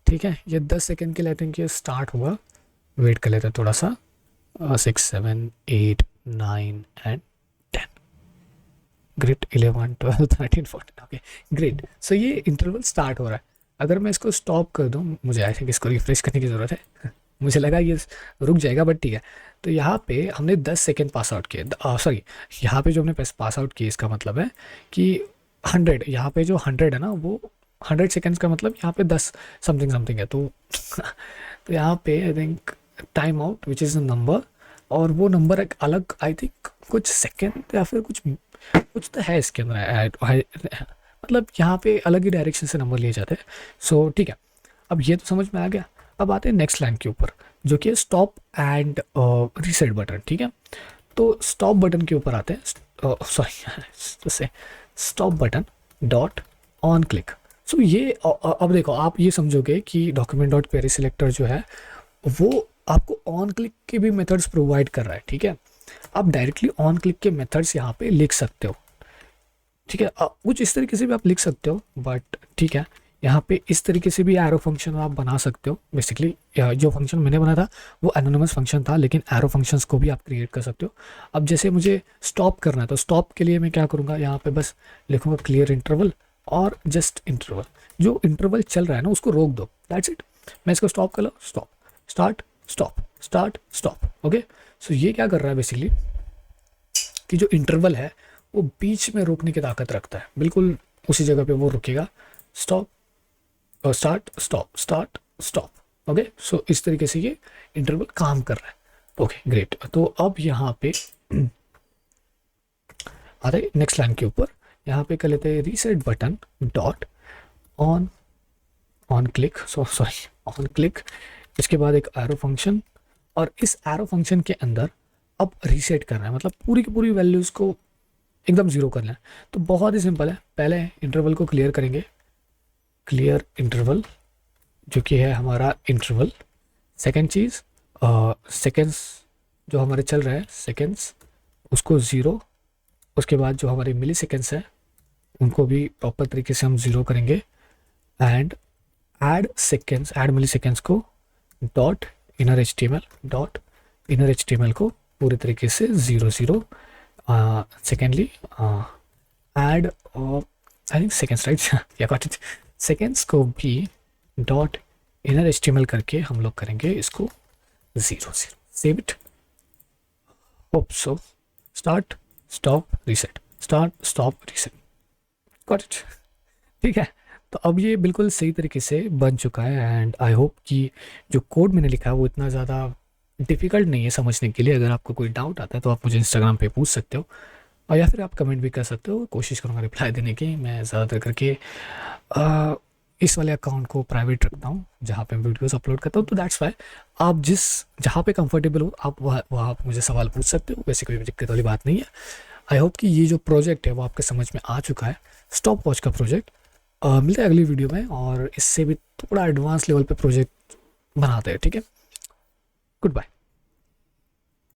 ठीक है, ये 10 सेकेंड के लिए आई थिंक ये स्टार्ट हुआ। वेट कर लेते हैं थोड़ा सा, 6 7 8 9 एंड 10, ग्रेट, 11 12 13 14, ओके ग्रेट। सो ये इंटरवल स्टार्ट हो रहा है। अगर मैं इसको स्टॉप कर दूँ, मुझे आई थिंक इसको रिफ्रेश करने की ज़रूरत है। मुझे लगा ये रुक जाएगा, बट ठीक है। तो यहाँ पे हमने 10 सेकेंड पास आउट किए, सॉरी यहाँ पे जो हमने पास आउट किए, इसका मतलब है कि 100, यहाँ पे जो 100 है ना, वो 100 सेकेंड्स का मतलब यहाँ पे 10 समथिंग समथिंग है, तो तो यहाँ पे I think time out which is a number, और वो नंबर एक अलग आई थिंक कुछ सेकेंड या फिर कुछ कुछ तो है इसके अंदर, मतलब यहाँ पे अलग ही डायरेक्शन से नंबर लिए जाते हैं। सो ठीक है, अब ये तो समझ में आ गया। अब आते हैं नेक्स्ट लाइन के ऊपर, जो कि है स्टॉप एंड रीसेट बटन। ठीक है, तो स्टॉप बटन के ऊपर आते हैं, sorry stop button dot on click. So ये अब देखो, आप ये समझोगे कि डॉक्यूमेंट डॉट क्वेरी सिलेक्टर जो है वो आपको ऑन क्लिक के भी मेथड्स प्रोवाइड कर रहा है। ठीक है, आप डायरेक्टली ऑन क्लिक के मेथड्स यहाँ पे लिख सकते हो। ठीक है, कुछ इस तरीके से भी आप लिख सकते हो, बट ठीक है, यहाँ पे इस तरीके से भी एरो फंक्शन आप बना सकते हो। बेसिकली जो फंक्शन मैंने बनाया था वो एनोनिमस फंक्शन था, लेकिन एरो फंक्शंस को भी आप क्रिएट कर सकते हो। अब जैसे मुझे स्टॉप करना है, तो स्टॉप के लिए मैं क्या करूँगा, यहाँ पे बस लिखूँगा क्लियर इंटरवल और जस्ट इंटरवल। जो इंटरवल चल रहा है ना उसको रोक दो, दैट्स इट। मैं इसको स्टॉप कर लो, stop start stop start stop. Okay, so ये क्या कर रहा है बेसिकली कि जो इंटरवल है वो बीच में रोकने की ताकत रखता है, बिल्कुल उसी जगह पे वो रुकेगा। Stop start stop start stop. Okay, so इस तरीके से ये इंटरवल काम कर रहा है। ओके ग्रेट, तो अब यहाँ पे अरे नेक्स्ट लाइन के ऊपर यहाँ पे कर लेते हैं reset button dot on on click, sorry on click. इसके बाद एक एरो फंक्शन, और इस एरो फंक्शन के अंदर अब रीसेट करना है, मतलब पूरी की पूरी वैल्यूज़ को एकदम ज़ीरो करना है। तो बहुत ही सिंपल है, पहले इंटरवल को क्लियर करेंगे, क्लियर इंटरवल जो कि है हमारा इंटरवल। सेकेंड चीज़ सेकेंड्स जो हमारे चल रहे हैं सेकेंड्स उसको ज़ीरो। उसके बाद जो हमारे मिली सेकेंड्स हैं उनको भी प्रॉपर तरीके से हम ज़ीरो करेंगे, and add seconds add milliseconds को dot inner H T M L को पूरे तरीके से zero zero. Secondly add I think seconds right या गॉट इट, सेकेंड्स को भी dot inner H T M L करके हम लोग करेंगे इसको zero zero. Save it, hope so. Start stop reset, start stop reset, got it. ठीक है, तो अब ये बिल्कुल सही तरीके से बन चुका है, एंड आई होप कि जो कोड मैंने लिखा है वो इतना ज़्यादा डिफ़िकल्ट नहीं है समझने के लिए। अगर आपको कोई डाउट आता है तो आप मुझे इंस्टाग्राम पे पूछ सकते हो, और या फिर आप कमेंट भी कर सकते हो। कोशिश करूँगा रिप्लाई देने की। मैं ज़्यादातर करके इस वाले अकाउंट को प्राइवेट रखता हूँ जहाँ पे वीडियोस अपलोड करता हूँ, तो दैट्स वाई आप जहाँ पे कंफर्टेबल हो आप वहाँ आप मुझे सवाल पूछ सकते हो, वैसे कोई दिक्कत वाली बात नहीं है। आई होप कि ये जो प्रोजेक्ट है वो आपके समझ में आ चुका है, स्टॉप वॉच का प्रोजेक्ट। मिलते हैं अगली वीडियो में, और इससे भी थोड़ा एडवांस लेवल पे प्रोजेक्ट बनाते हैं। ठीक है, गुड बाय।